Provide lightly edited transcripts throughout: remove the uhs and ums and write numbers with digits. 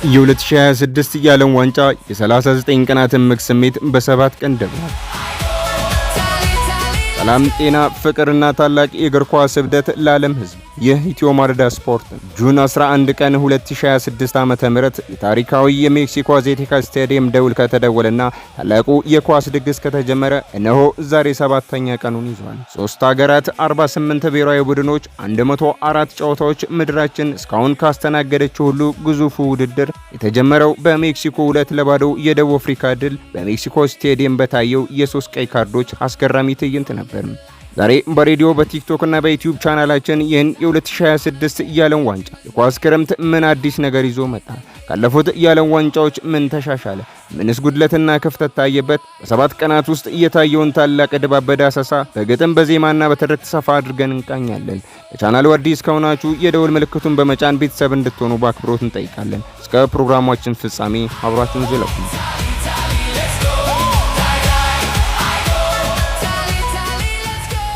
የ2026 የዓለም ዋንጫ የ39 ቀናት እምቅ ስሜት በ7 ቀን ደምሯል። ሰላም፣ ጤና፣ ፍቅርና ታላቅ የእግር ኳስ እብደት ለዓለም ሕዝብ። ይህ ኢትዮ ማለዳ ስፖርት ነው። ጁን 11 ቀን 2026 ዓ.ም የታሪካዊ የሜክሲኮ አዜቴካ ስታዲየም ደውል ከተደወለና ታላቁ የኳስ ድግስ ከተጀመረ እነሆ ዛሬ 7ኛ ቀኑን ይዟል። 3 ሀገራት፣ 48 ብሔራዊ ቡድኖች፣ 104 ጨዋታዎች፣ ምድራችን እስካሁን ካስተናገደችው ሁሉ ግዙፉ ውድድር የተጀመረው በሜክሲኮ 2-0 የደቡብ አፍሪካ ድል በሜክሲኮ ስታዲየም በታየው የ3 ቀይ ካርዶች አስገራሚ ትዕይንት ነበር። ዛሬ በሬዲዮ በቲክቶክ እና በዩቲዩብ ቻናላችን ይህን የ2026 የዓለም ዋንጫ የኳስ ክረምት ምን አዲስ ነገር ይዞ መጣ? ካለፉት የዓለም ዋንጫዎች ምን ተሻሻለ? ምንስ ጉድለትና ክፍተት ታየበት? በ7 ቀናት ውስጥ የታየውን ታላቅ ድባብ በዳሰሳ በግጥም በዜማና በትርክት ሰፋ አድርገን እንቃኛለን። ለቻናሉ አዲስ ከሆናችሁ የደውል ምልክቱን በመጫን ቤተሰብ እንድትሆኑ በአክብሮት እንጠይቃለን። እስከ ፕሮግራማችን ፍጻሜ አብራችሁን ዝለቁ።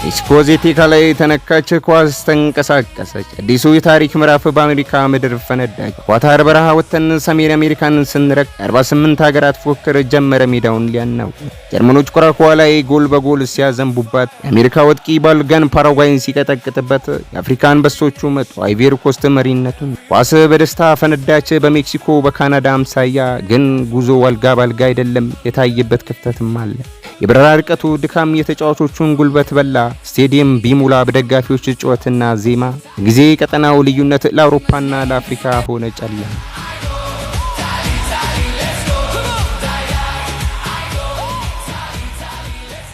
ሜክሲኮ አዜቴካ ላይ የተነካች ኳስ ተንቀሳቀሰች። አዲሱ የታሪክ ምዕራፍ በአሜሪካ ምድር ፈነዳች። ኳታር በረሃ ወጥተን ሰሜን አሜሪካን ስንረቅ 48 ሀገራት ፉክክር ጀመረ ሜዳውን ሊያናውጥ። ጀርመኖች ኮራኮዋ ላይ ጎል በጎል ሲያዘንቡባት፣ የአሜሪካ ወጥቂ ባልጋን ፓራጓይን ሲቀጠቅጥበት፣ የአፍሪካ አንበሶቹ መጡ አይቬሪ ኮስት መሪነቱን። ኳስ በደስታ ፈነዳች በሜክሲኮ በካናዳ አምሳያ። ግን ጉዞ አልጋ ባልጋ አይደለም፣ የታየበት ክፍተትም አለ። የበረራ ርቀቱ ድካም የተጫዋቾቹን ጉልበት በላ። ስቴዲየም ቢሙላ በደጋፊዎች ጩኸትና ዜማ። ጊዜ ቀጠናው ልዩነት ለአውሮፓና ለአፍሪካ ሆነ ጨለማ።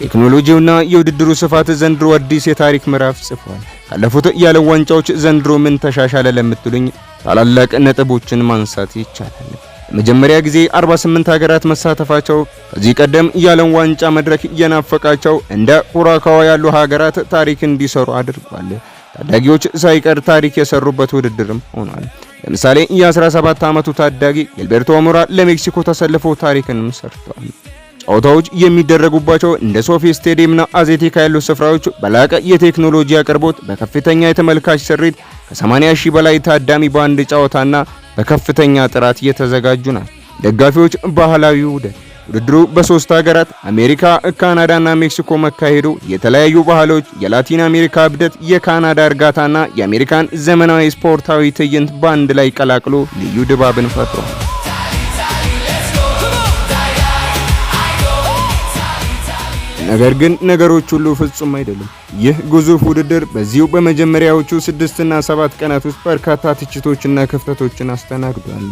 ቴክኖሎጂውና የውድድሩ ስፋት ዘንድሮ አዲስ የታሪክ ምዕራፍ ጽፏል። ካለፉት የዓለም ዋንጫዎች ዘንድሮ ምን ተሻሻለ ለምትሉኝ ታላላቅ ነጥቦችን ማንሳት ይቻላል። ለመጀመሪያ ጊዜ 48 ሀገራት መሳተፋቸው ከዚህ ቀደም የዓለም ዋንጫ መድረክ እየናፈቃቸው እንደ ኩራካዋ ያሉ ሀገራት ታሪክ እንዲሰሩ አድርጓል። ታዳጊዎች ሳይቀር ታሪክ የሰሩበት ውድድርም ሆኗል። ለምሳሌ የ17 ዓመቱ ታዳጊ ጊልቤርቶ አሞራ ለሜክሲኮ ተሰልፈው ታሪክንም ሰርተዋል። ጨዋታዎች የሚደረጉባቸው እንደ ሶፊ ስታዲየምና አዜቴካ ያሉ ስፍራዎች በላቀ የቴክኖሎጂ አቅርቦት በከፍተኛ የተመልካች ስሪት ከ80 ሺህ በላይ ታዳሚ በአንድ ጨዋታና በከፍተኛ ጥራት እየተዘጋጁ ናቸው። ደጋፊዎች ባህላዊ ውድድሩ በ3 ሀገራት አሜሪካ፣ ካናዳና ሜክሲኮ መካሄዱ የተለያዩ ባህሎች፣ የላቲን አሜሪካ እብደት፣ የካናዳ እርጋታና የአሜሪካን ዘመናዊ ስፖርታዊ ትዕይንት በአንድ ላይ ቀላቅሎ ልዩ ድባብን ፈጥሯል። ነገር ግን ነገሮች ሁሉ ፍጹም አይደሉም። ይህ ግዙፍ ውድድር በዚሁ በመጀመሪያዎቹ 6 እና 7 ቀናት ውስጥ በርካታ ትችቶችና ክፍተቶችን አስተናግዷል።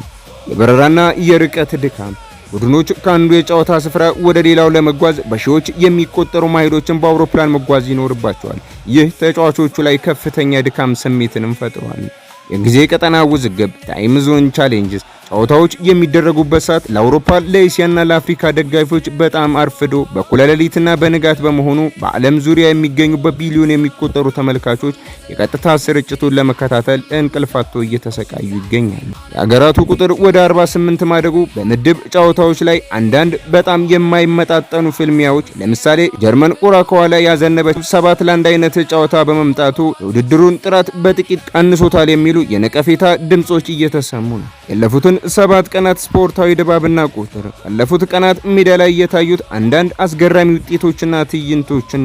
የበረራና የርቀት ድካም። ቡድኖች ከአንዱ የጨዋታ ስፍራ ወደ ሌላው ለመጓዝ በሺዎች የሚቆጠሩ ማይሎችን በአውሮፕላን መጓዝ ይኖርባቸዋል። ይህ ተጫዋቾቹ ላይ ከፍተኛ ድካም ስሜትንም ፈጥሯል። የጊዜ ቀጠና ውዝግብ ታይም ዞን ቻሌንጅስ። ጨዋታዎች የሚደረጉበት ሰዓት ለአውሮፓ ለኤስያና ለአፍሪካ ደጋፊዎች በጣም አርፍዶ በኩለ ሌሊትና በንጋት በመሆኑ በዓለም ዙሪያ የሚገኙ በቢሊዮን የሚቆጠሩ ተመልካቾች የቀጥታ ስርጭቱን ለመከታተል እንቅልፋቶ እየተሰቃዩ ይገኛሉ። የሀገራቱ ቁጥር ወደ 48 ማደጉ በምድብ ጨዋታዎች ላይ አንዳንድ በጣም የማይመጣጠኑ ፍልሚያዎች፣ ለምሳሌ ጀርመን ኩራካዋ ላይ ያዘነበች 7-1 አይነት ጨዋታ በመምጣቱ የውድድሩን ጥራት በጥቂት ቀንሶታል የሚሉ የነቀፌታ ድምጾች እየተሰሙ ነው። ያለፉትን 7 ቀናት ስፖርታዊ ድባብና ቁጥር። ባለፉት ቀናት ሜዳ ላይ የታዩት አንዳንድ አስገራሚ ውጤቶችና ትዕይንቶችን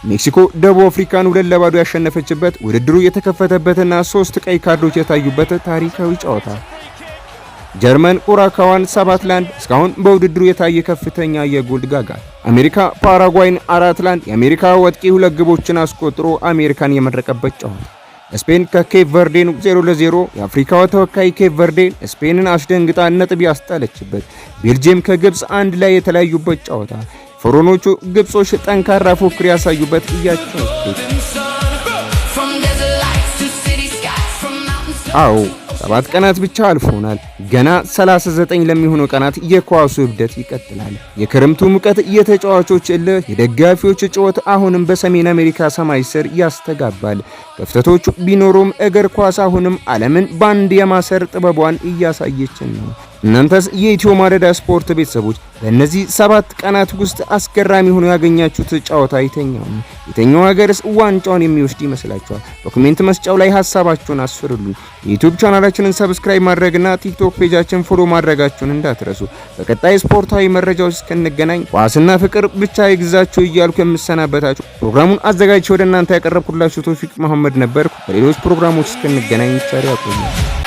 ሜክሲኮ ደቡብ አፍሪካን 2-0 ያሸነፈችበት፣ ውድድሩ የተከፈተበትና 3 ቀይ ካርዶች የታዩበት ታሪካዊ ጨዋታ። ጀርመን ኩራካዋን 7-1 እስካሁን በውድድሩ የታየ ከፍተኛ የጎል ጋጋታ። አሜሪካ ፓራጓይን 4-1 የአሜሪካ ወጥቂ 2 ግቦችን አስቆጥሮ አሜሪካን የመረቀበት ጨዋታ። ስፔን ከኬፕ ቨርዴን 0-0 የአፍሪካዋ ተወካይ ኬፕ ቨርዴን ስፔንን አስደንግጣ ነጥብ ያስጣለችበት። ቤልጂየም ከግብጽ 1 ላይ የተለያዩበት ጨዋታ። ፈሮኖቹ ግብጾች ጠንካራ ፉክክር ያሳዩበት እያጫወቱት። አዎ 7 ቀናት ብቻ አልፎናል። ገና 39 ለሚሆኑ ቀናት የኳሱ እብደት ይቀጥላል። የክረምቱ ሙቀት፣ የተጫዋቾች እልህ፣ የደጋፊዎች ጩኸት አሁንም በሰሜን አሜሪካ ሰማይ ስር ያስተጋባል። ክፍተቶች ቢኖሩም እግር ኳስ አሁንም ዓለምን ባንድ የማሰር ጥበቧን እያሳየችን ነው። እናንተስ የኢትዮ ማለዳ ስፖርት ቤተሰቦች በእነዚህ 7 ቀናት ውስጥ አስገራሚ ሆኖ ያገኛችሁት ጨዋታ የትኛው ሀገርስ ዋንጫውን የሚወስድ ይመስላችኋል? በኮሜንት መስጫው ላይ ሐሳባችሁን አስፍሩልን። የዩቲዩብ ቻናላችንን ሰብስክራይብ ማድረግና ቲክቶክ ፔጃችን ፎሎ ማድረጋችሁን እንዳትረሱ። በቀጣይ ስፖርታዊ መረጃዎች እስክንገናኝ ኳስና ፍቅር ብቻ ይግዛችሁ እያልኩ የምሰናበታችሁ ፕሮግራሙን አዘጋጅቼ ወደ እናንተ ያቀረብኩላችሁ ቶፊቅ መሐመድ ነበርኩ። በሌሎች ፕሮግራሞች እስክንገናኝ ቸር ያቆየን።